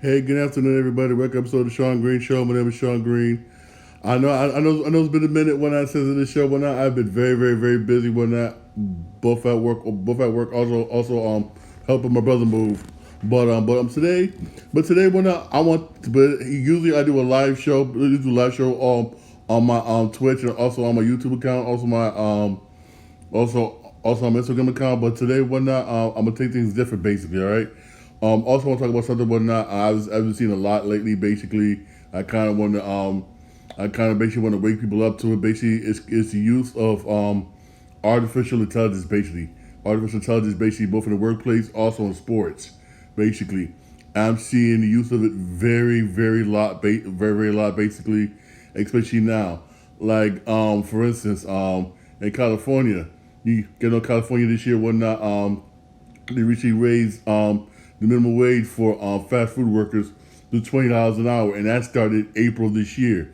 Hey, good afternoon, everybody. Welcome to the Sean Green Show. My name is Sean Green. I know. It's been a minute when I said in this show. When I've been very, very, very busy. When I both at work. Also helping my brother move. But today when I want. But usually I do a live show. I do a live show on my Twitch and also on my YouTube account. Also on my Instagram account. But today whatnot, I'm gonna take things different basically. All right. Also want to talk about something whatnot. I've been seeing a lot lately. Basically, I kind of want to I kind of basically want to wake people up to it. Basically, it's the use of artificial intelligence. Basically, artificial intelligence. Basically, both in the workplace, also in sports. Basically, I'm seeing the use of it very lot. Basically, especially now. Like for instance, in California, you get on California this year, whatnot. They recently raised the minimum wage for fast food workers to $20 an hour, and that started April this year.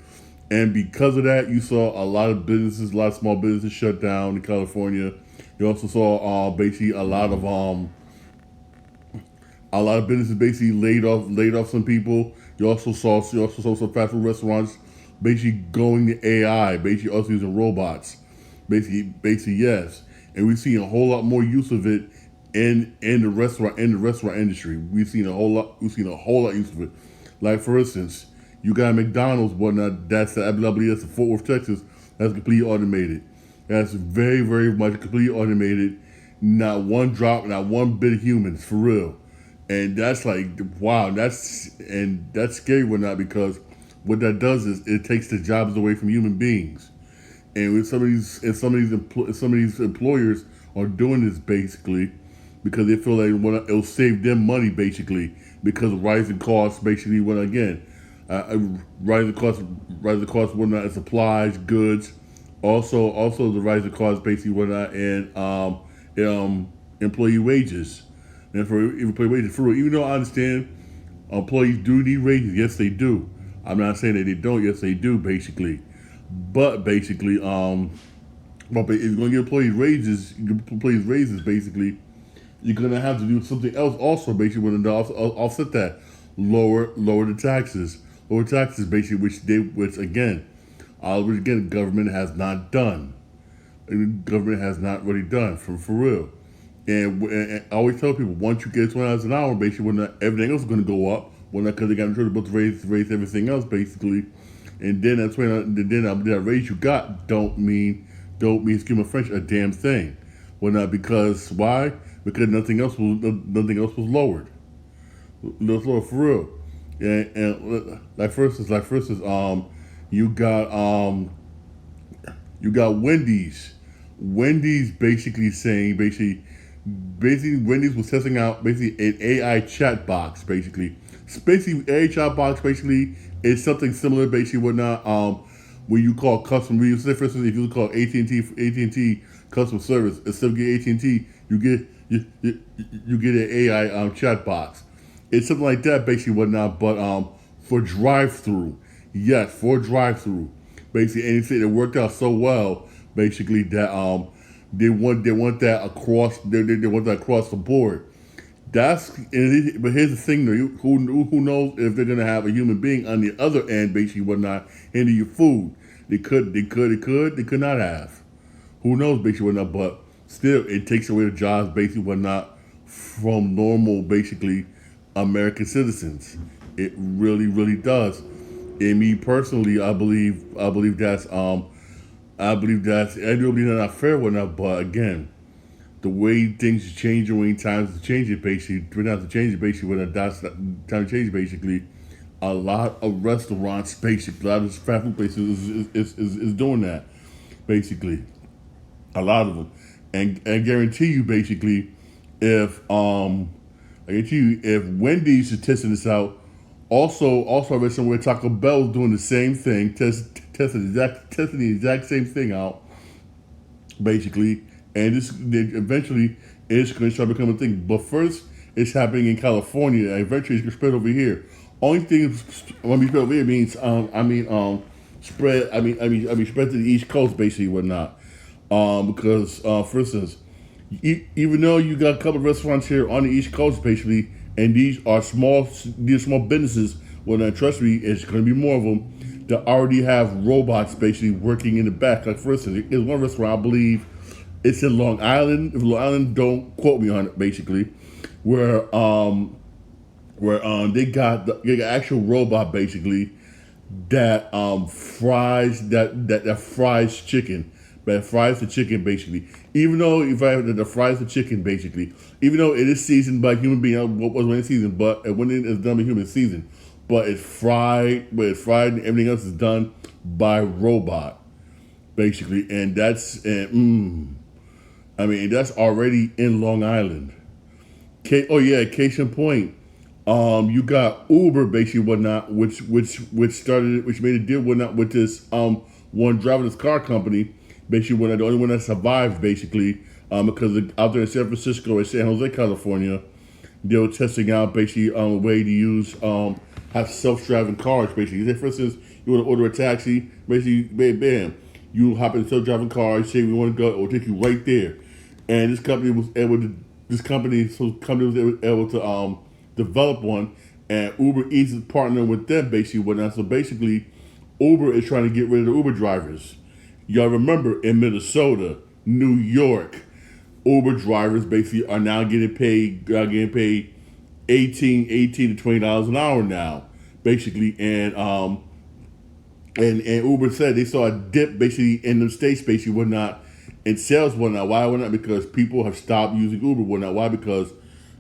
And because of that, you saw a lot of businesses, a lot of small businesses shut down in California. You also saw basically a lot of businesses basically laid off some people. You also saw some fast food restaurants basically going to AI, basically also using robots. Basically yes. And we've seen a whole lot more use of it in the restaurant industry. We've seen a whole lot use of it. Like for instance, you got McDonald's whatnot. I believe that's in Fort Worth, Texas. That's completely automated. That's very very much completely automated. Not one drop, not one bit of humans for real. And that's like wow. That's scary whatnot because what that does is it takes the jobs away from human beings. And with some of these employers are doing this basically because they feel like it'll save them money basically because of rising costs basically when again rising costs whatnot in supplies supplies goods, also the rising costs basically whatnot and employee wages and for employee wages for real, even though I understand employees do need raises, yes they do. I'm not saying that they don't, yes they do basically, but basically but if you're gonna give employees raises basically you're gonna have to do something else also basically when to offset that. Lower the taxes. Lower taxes basically which again government has not done. Government has not really done for real. And I always tell people once you get $20 an hour basically when everything else is gonna go up when because they got in trouble to raise everything else basically. And then that raise you got excuse my French, a damn thing. Well, not because why? Because nothing else was lowered. Let's lower for real. And like first is you got you got Wendy's. Wendy's basically saying basically Wendy's was testing out basically an AI chat box basically. Basically AI chat box basically is something similar basically whatnot where you call customer. You say for instance if you call AT&T customer service instead of getting AT&T you get an AI chat box. It's something like that basically whatnot, but for drive through, yes, for drive through, basically, and it worked out so well basically that they want that across they want that across the board. But here's the thing though, who knows if they're gonna have a human being on the other end basically whatnot into your food. They could not have. Who knows basically whatnot, but still it takes away the jobs basically whatnot from normal basically American citizens. It really, really does. And me personally, I believe that's I do believe that's not fair whatnot, but again, the way things change and when times to change it basically, when have to change it basically when that's time to change it basically, a lot of restaurants basically, a lot of fast food places is doing that basically. A lot of them, and guarantee you basically, if I guarantee you if Wendy's is testing this out, also I read somewhere Taco Bell's doing the same thing, testing the exact same thing out, basically, and this eventually it's going to start becoming a thing. But first, it's happening in California, and eventually it's going to spread over here. Only thing when we spread over here means spread to the East Coast basically whatnot. Because for instance, even though you got a couple of restaurants here on the East Coast, basically and these small businesses. Well, now trust me, it's going to be more of them that already have robots basically working in the back. Like for instance, there's one restaurant I believe it's in Long Island. If Long Island, don't quote me on it. Basically, where they got actual robot basically that that fries chicken, that fries the chicken basically. Even though if I that fries the chicken basically, even though it is seasoned by human being, what was when it's seasoned, but when it is done by human season, but it's fried and everything else is done by robot basically, and I mean that's already in Long Island. Oh yeah, case in point. You got Uber basically whatnot, which made a deal whatnot with this one driverless car company, basically whatnot, the only one that survived basically, because out there in San Francisco and San Jose, California, they were testing out basically a way to use have self-driving cars basically. Say for instance, you want to order a taxi, basically bam, you hop in a self-driving car, say we want to go, it will take you right there. And this company was able to develop one, and Uber Eats is partnering with them basically whatnot. So basically, Uber is trying to get rid of the Uber drivers. Y'all remember in Minnesota, New York, Uber drivers basically are now getting paid 18 to $20 an hour now, basically, and Uber said they saw a dip basically in the states basically whatnot in sales whatnot. Why whatnot? Because people have stopped using Uber whatnot. Why? Because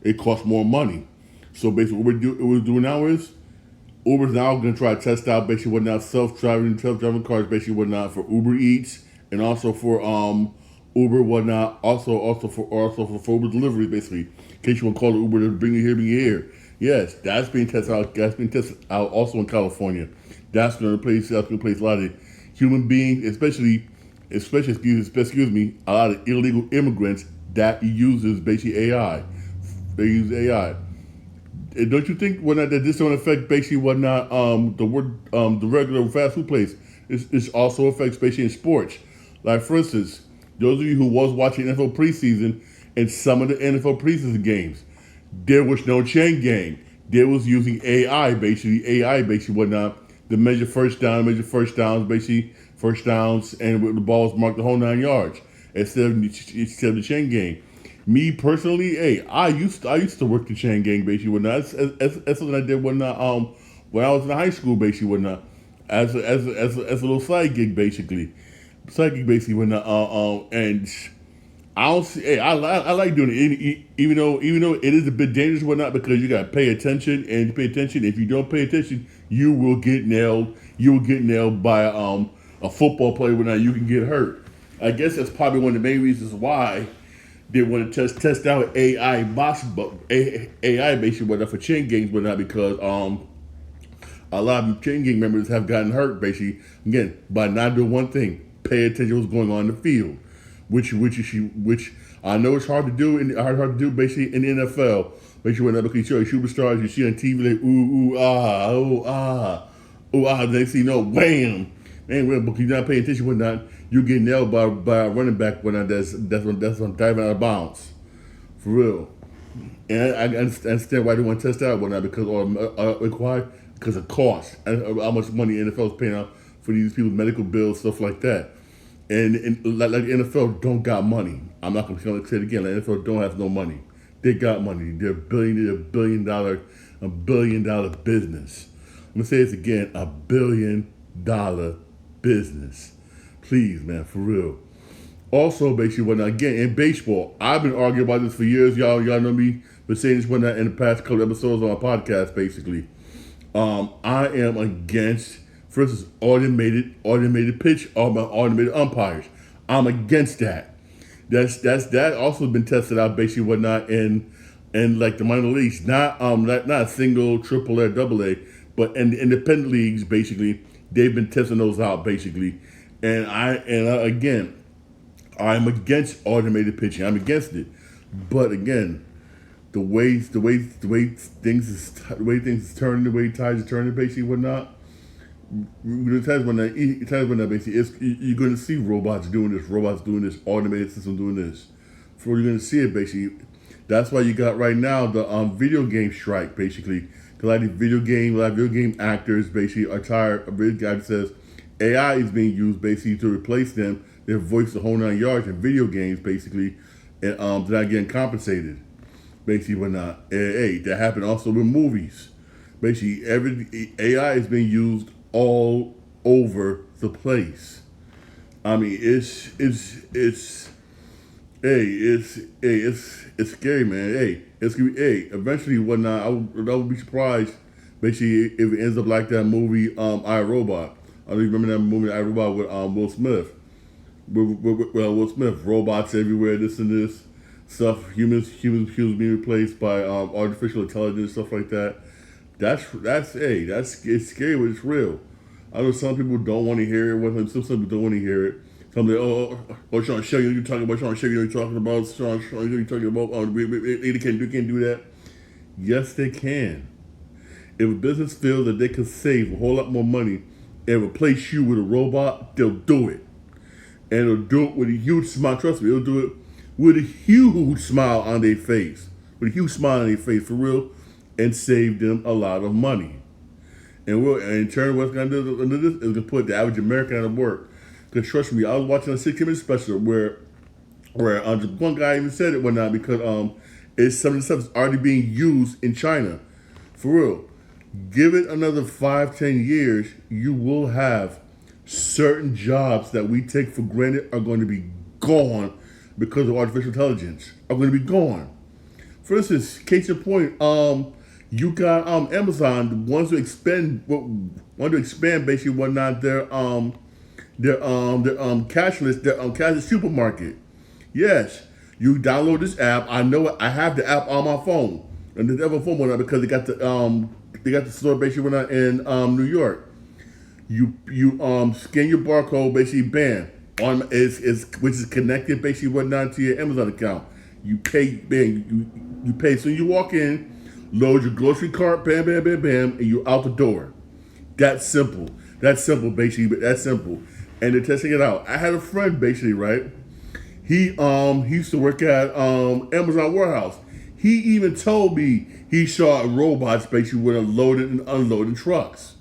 it costs more money. So basically, what we're doing now is Uber's now going to try to test out basically whatnot self-driving cars basically whatnot for Uber Eats and also for Uber whatnot also for Uber delivery basically. In case you want to call Uber to bring you here. Yes, that's being tested out. That's being tested out also in California. That's going to replace a lot of human beings, especially excuse me, a lot of illegal immigrants that uses basically AI. They use AI. And don't you think that this don't affect basically the regular fast food place? It also affects basically in sports. Like for instance, those of you who was watching NFL preseason and some of the NFL preseason games, there was no chain gang. They was using AI basically whatnot to measure first downs, basically first downs, and with the balls marked the whole 9 yards instead of the chain gang. Me personally, hey, I used to work the chain gang basically whatnot. That's something I did when I was in high school basically whatnot, as a little side gig basically, whatnot. And I don't see. Hey, I like doing it, even though it is a bit dangerous whatnot because you gotta pay attention and pay attention. If you don't pay attention, you will get nailed. You will get nailed by a football player whatnot. You can get hurt. I guess that's probably one of the main reasons why they want to test out AI basically whatnot for chain gangs whatnot because a lot of chain gang members have gotten hurt basically again by not doing one thing: pay attention to what's going on in the field, which I know it's hard to do hard to do basically in the NFL. Basically whatnot because you show superstars you see on TV like ooh ah, they see no wham. Man, but you're not paying attention whatnot, you get nailed by a running back whatnot that's on diving out of bounds. For real. And I understand why they want to test out whatnot because required because of cost and how much money the NFL is paying out for these people's medical bills, stuff like that. And like the NFL don't got money. I'm not gonna say it again. Like the NFL don't have no money. They got money. They're a billion dollar business. I'm gonna say this again: $1 billion business. Please, man, for real. Also, basically, whatnot, again, in baseball, I've been arguing about this for years. Y'all know me, been saying this whatnot in the past couple episodes on my podcast, basically. I am against, for instance, automated pitch, automated umpires. I'm against that. That also been tested out, basically, whatnot, in like the minor leagues. Not a single, triple A, double A, but in the independent leagues, basically, they've been testing those out, basically. And again, I'm against automated pitching. I'm against it. But again, the way things is turning, the way tides are turning, basically whatnot. The times when basically you're going to see robots doing this, automated system doing this. So you're going to see it basically. That's why you got right now the video game strike, basically. 'Cause a lot of video game actors basically are tired. A big guy that says AI is being used basically to replace them, their voice the whole 9 yards in video games, basically, and they're not getting compensated. Basically, we're not. Hey, that happened also with movies. Basically, every AI is being used all over the place. I mean, it's scary, man. Hey, it's gonna be, hey, eventually, whatnot. I would be surprised, basically, if it ends up like that movie, I, Robot. I don't even remember that movie, I, Robot, with Will Smith. Well, Will Smith, robots everywhere, this and this stuff. Humans being replaced by artificial intelligence, stuff like that. It's scary, but it's real. I know some people don't want to hear it. Some people don't want to hear it. Some like, Sean, show you what you're talking about. Sean, show you what you're talking about. Sean, show you what you're talking about. They can't do that. Yes, they can. If a business feels that they can save a whole lot more money and replace you with a robot, they'll do it. And they'll do it with a huge smile. Trust me, they'll do it with a huge smile on their face. With a huge smile on their face, for real, and save them a lot of money. And in turn, what's going to do this is going to put the average American out of work. Because trust me, I was watching a 60-minute special where one guy even said it whatnot because some of the stuff is already being used in China. For real. Give it another 5-10 years, you will have certain jobs that we take for granted are going to be gone because of artificial intelligence. Are going to be gone. For instance, case in point, you got Amazon, the ones who want to expand basically whatnot their cashless cashless supermarket. Yes, you download this app. I know it. I have the app on my phone, and the other phone went up because they got the store basically went out in New York. You scan your barcode, basically bam, which is connected basically whatnot to your Amazon account. You pay, bam, you pay. So you walk in, load your grocery cart, bam, bam, bam, bam, and you're out the door. That's simple. That's simple, basically, but that's simple. And they're testing it out. I had a friend, basically, right? He used to work at Amazon warehouse. He even told me he saw robots basically when loaded and unloading trucks.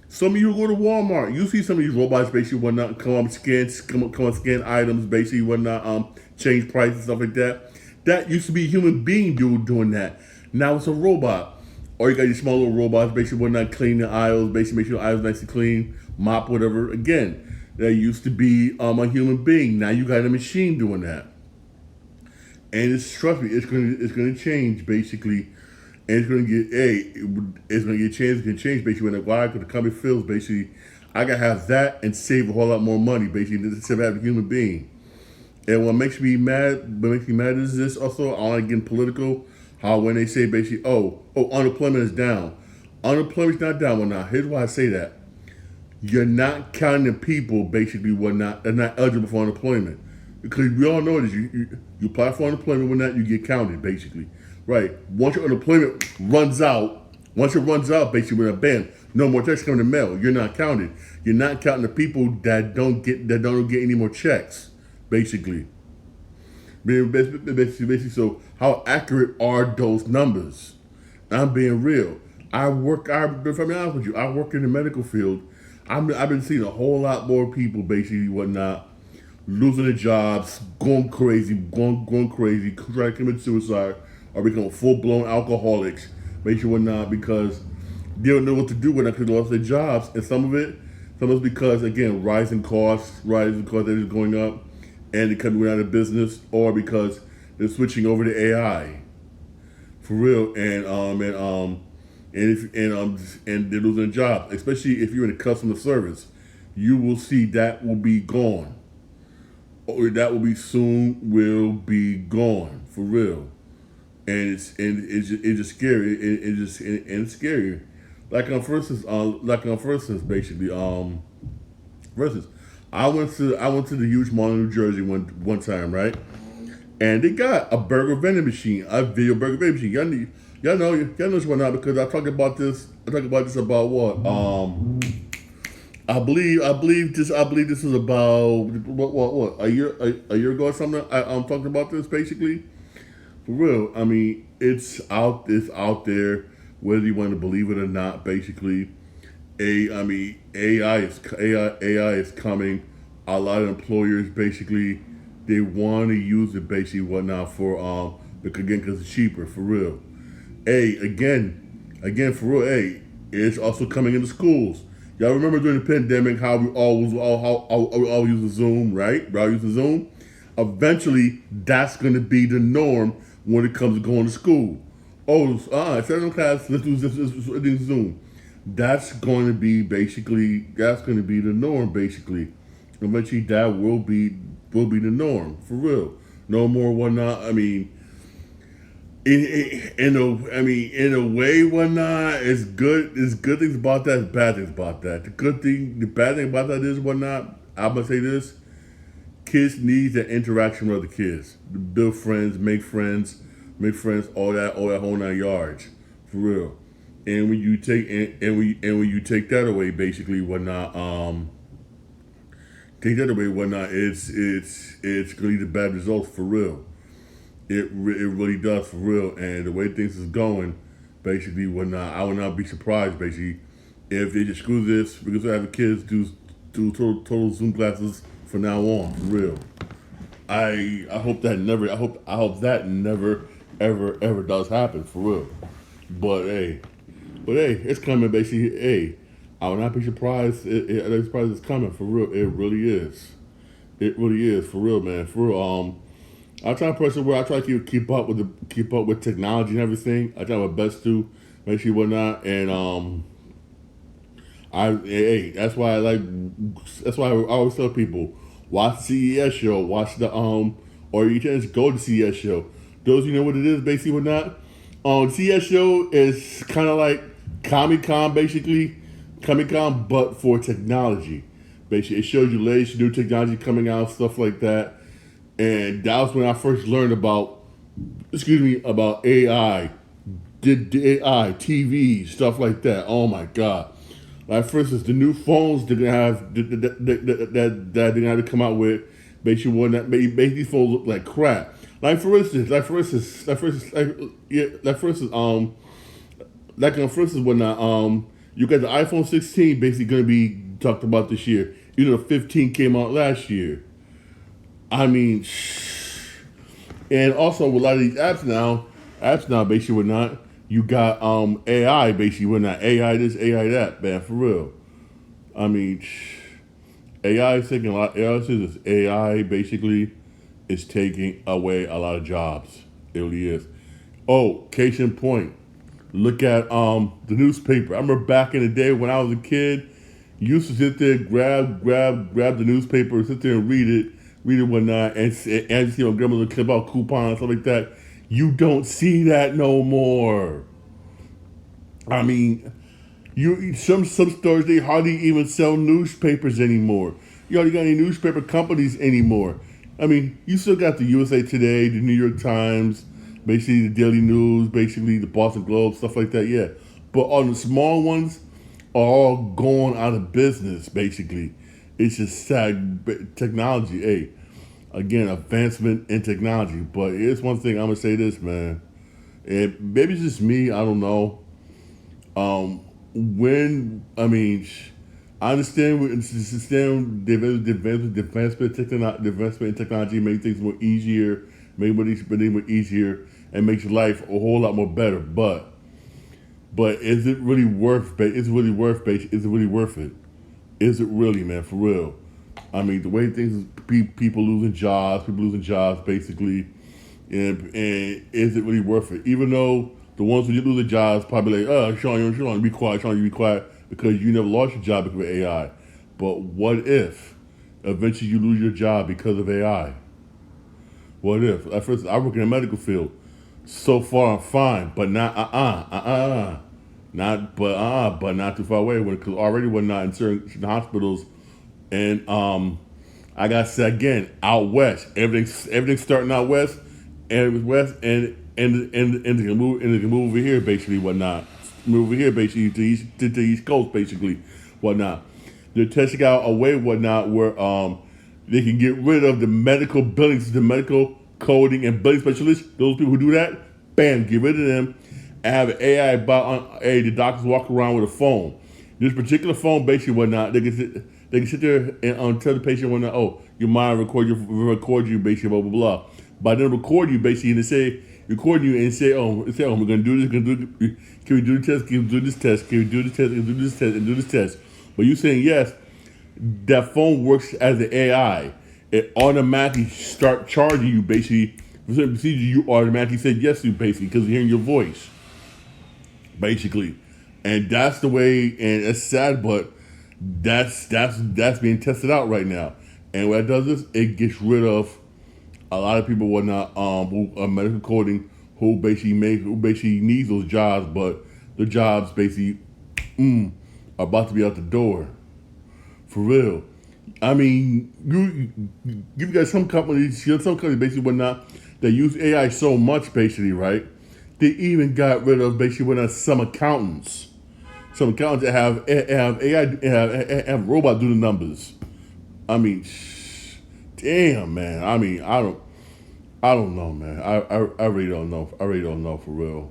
Some of you go to Walmart, you see some of these robots basically whatnot come on scan items, basically whatnot, change prices, stuff like that. That used to be a human being doing that. Now it's a robot. Or you got these small little robots basically whatnot clean the aisles, basically make sure the aisles nice and clean, mop whatever. Again, that used to be a human being. Now you got a machine doing that. And trust me, it's gonna change basically, and it's gonna get changed basically when the company feels basically I gotta have that and save a whole lot more money basically instead of having a human being. And what makes me mad is this also, I want to get political, how when they say basically, unemployment is down. Unemployment's not down. Well, now here's why I say that. You're not counting the people basically they're not eligible for unemployment. Because we all know this, you apply for unemployment when that you get counted basically. Right. Once your unemployment runs out, basically when bam, no more checks come in the mail. You're not counted. You're not counting the people that don't get any more checks, basically. Basically, so how accurate are those numbers? I'm being real. If I'm honest with you, I work in the medical field. I've been seeing a whole lot more people basically whatnot losing their jobs, going crazy, trying to commit suicide, or become full-blown alcoholics, basically whatnot, because they don't know what to do when they lost their jobs. And some of it's because, again, rising costs, they're just going up, and they come out of business, or because they're switching over to AI, for real, and they're losing a job, especially if you're in the customer service. You will see that will be gone. Or that will be gone for real, and it's just scary. It's scary. For instance, basically, for instance, I went to the huge mall in New Jersey one time, right? And they got a burger vending machine, a video burger vending machine. Y'all know this one now because I talked about this about what I believe this was about what a year ago or something. I'm talking about this basically. For real. I mean, it's out there, whether you want to believe it or not. Basically, I mean, AI is coming. A lot of employers basically they want to use it basically whatnot for because it's cheaper for real. Again for real. It's also coming into schools. Y'all remember during the pandemic how we all use the Zoom, right? We all use the Zoom. Eventually, that's going to be the norm when it comes to going to school. Oh, certain class, let's do Zoom. That's going to be the norm basically. Eventually, that will be the norm for real. No more whatnot. I mean, in a way, whatnot. It's good. There's good things about that. There's bad things about that. The bad thing about that is whatnot. I'm gonna say this: kids need that interaction with other kids, to build friends, make friends, all that whole 9 yards, for real. And when you take and when you take that away, basically, whatnot, take that away, whatnot, it's gonna lead to bad results for real. It really does for real. And the way things is going, basically, whatnot, I would not be surprised, basically, if they just screw this because we're having kids do total Zoom classes from now on, for real. I hope that never I hope that never ever does happen for real. But it's coming basically. I would not be surprised. I'd be surprised it's coming for real. It really is. It really is for real, man. For real. I try to press it where I try to keep up with technology and everything. I try my best to make sure whatnot, and that's why that's why I always tell people watch the CES show, watch the or you can just go to the CES show. Those you know what it is, basically whatnot. CES show is kind of like Comic Con, basically Comic Con, but for technology. Basically, it shows you latest new technology coming out, stuff like that. And that was when I first learned about AI, the AI, TV, stuff like that. Oh my God. Like, for instance, the new phones they're gonna have that they're gonna have to come out with, basically one that make these phones look like crap. For instance, when you got the iPhone 16 basically gonna be talked about this year. You know, the 15 came out last year. I mean, and also with a lot of these apps now basically we're not. You got AI basically we're not AI this AI that man for real. I mean, AI is taking a lot. AI basically is taking away a lot of jobs. It really is. Oh, case in point. Look at the newspaper. I remember back in the day when I was a kid, you used to sit there, grab the newspaper, sit there and read it whatnot, and you know, grandmother clip out coupons, stuff like that. You don't see that no more. I mean, some stores they hardly even sell newspapers anymore. You hardly got any newspaper companies anymore. I mean, you still got the USA Today, the New York Times, basically the Daily News, basically the Boston Globe, stuff like that. Yeah, but all the small ones are all going out of business. Basically, it's just sad. Technology, again, advancement in technology. But here's one thing I'm gonna say this, man. And maybe it's just me. I don't know. When I mean, I understand the advancement in technology make things more easier, make things more easier, and makes life a whole lot more better. But is it really worth? Is it really worth? Is it really worth it? Is it really, man? For real? I mean, the way things people losing jobs, basically, and is it really worth it? Even though the ones who did lose their jobs probably like, Sean, be quiet, Sean, you be quiet, because you never lost your job because of AI. But what if eventually you lose your job because of AI? What if? At first, I work in the medical field. So far, I'm fine, but not but not too far away. Because already we're not in certain hospitals, and I gotta say again, out west, everything's starting out west, and west, and they can move over here, basically whatnot. Move over here, basically to the east coast, basically whatnot. They're testing out a way whatnot where they can get rid of the medical buildings, the medical coding, and building specialists, those people who do that, bam, get rid of them and have an AI about the doctors walk around with a phone. This particular phone, basically, whatnot, they can sit there and tell the patient whatnot, oh, your mind record you, basically, blah blah blah. By then record you, basically, and they say record you and say, oh, we're gonna do this, can we do the test, can we do this test, can we do this test, can we do this test, and do this test. But you saying yes, that phone works as an AI. It automatically start charging you, basically, for certain procedures you automatically said yes to, basically, because hearing your voice, basically. And that's the way, and it's sad, but that's being tested out right now. And what it does is it gets rid of a lot of people who are medical coding who basically needs those jobs, but the jobs basically are about to be out the door. For real. I mean, you got some companies basically whatnot that use AI so much, basically, right? They even got rid of basically whatnot some accountants. Some accountants that have AI have robot do the numbers. I mean, damn, man. I mean, I don't know, man. I really don't know. I really don't know, for real.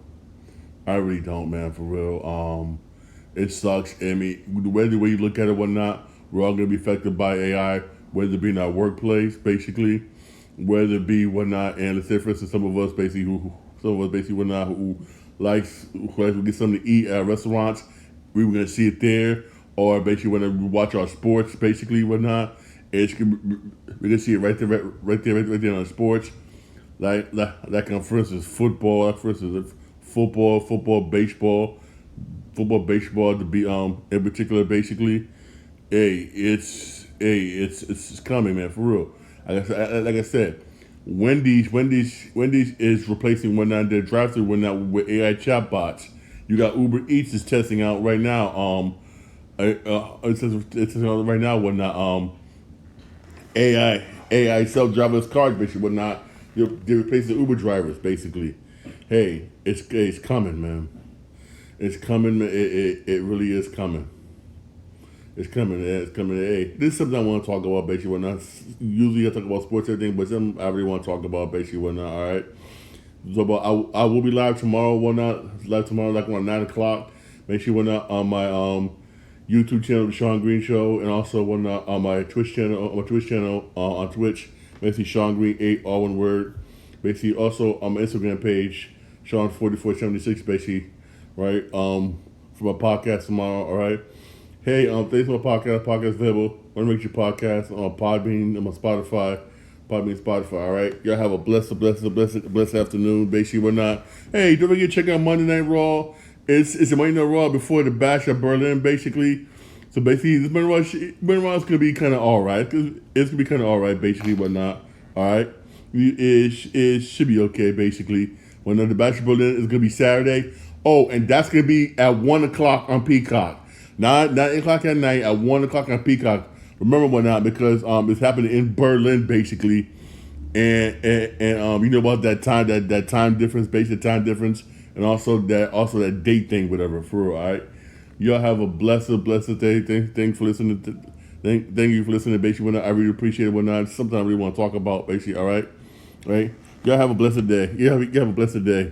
I really don't, man, for real. It sucks. I mean, whether way you look at it or not, we're all gonna be affected by AI, whether it be in our workplace, basically, whether it be whatnot. And let's say, for instance, some of us basically whatnot who likes to get something to eat at restaurants, we were gonna see it there, or basically when we watch our sports, basically whatnot, we're gonna see it right there on sports, like for instance football, baseball to be in particular, basically. It's coming, man, for real. Like I said, Wendy's is replacing their drive-thru with AI chatbots. You got Uber Eats is testing out right now. It's testing out right now AI self-driverless cars, basically whatnot. They're replacing Uber drivers, basically. Hey, it's coming, man. It's coming. It really is coming. It's coming. It's coming. Hey, this is something I want to talk about, basically whatnot. Usually I talk about sports and everything, but something I really want to talk about, basically whatnot. All right. So, but I will be live tomorrow, whatnot. Live tomorrow, like around 9:00. Make sure whatnot on my YouTube channel, The Sean Green Show, and also whatnot on my Twitch channel. On Twitch, basically Sean Green 8, all one word. Basically also on my Instagram page, Sean4476, basically, right? For my podcast tomorrow. All right. Hey, thanks for my podcast. Podcast available. Want to make your podcast on Podbean and my Spotify. All right. Y'all have a blessed afternoon. Basically, we're not. Hey, don't forget to check out Monday Night Raw. It's a Monday Night Raw before the Bash at Berlin, basically. So basically, this Monday Raw is gonna be kind of all right. It's gonna be kind of all right, basically, whatnot. All right. It should be okay, basically. When the Bash at Berlin is gonna be Saturday. Oh, and that's gonna be at 1:00 on Peacock. Not 8 o'clock at night, at 1:00 on Peacock. Remember whatnot, because it's happening in Berlin, basically, and you know about that time difference, basic time difference, and also that date thing, whatever. For real, all right. Y'all have a blessed day. Thanks for listening. Thank you for listening. Basically, whatnot, I really appreciate it. Whatnot, something I really want to talk about. Basically, all right. Y'all have a blessed day. You have a blessed day.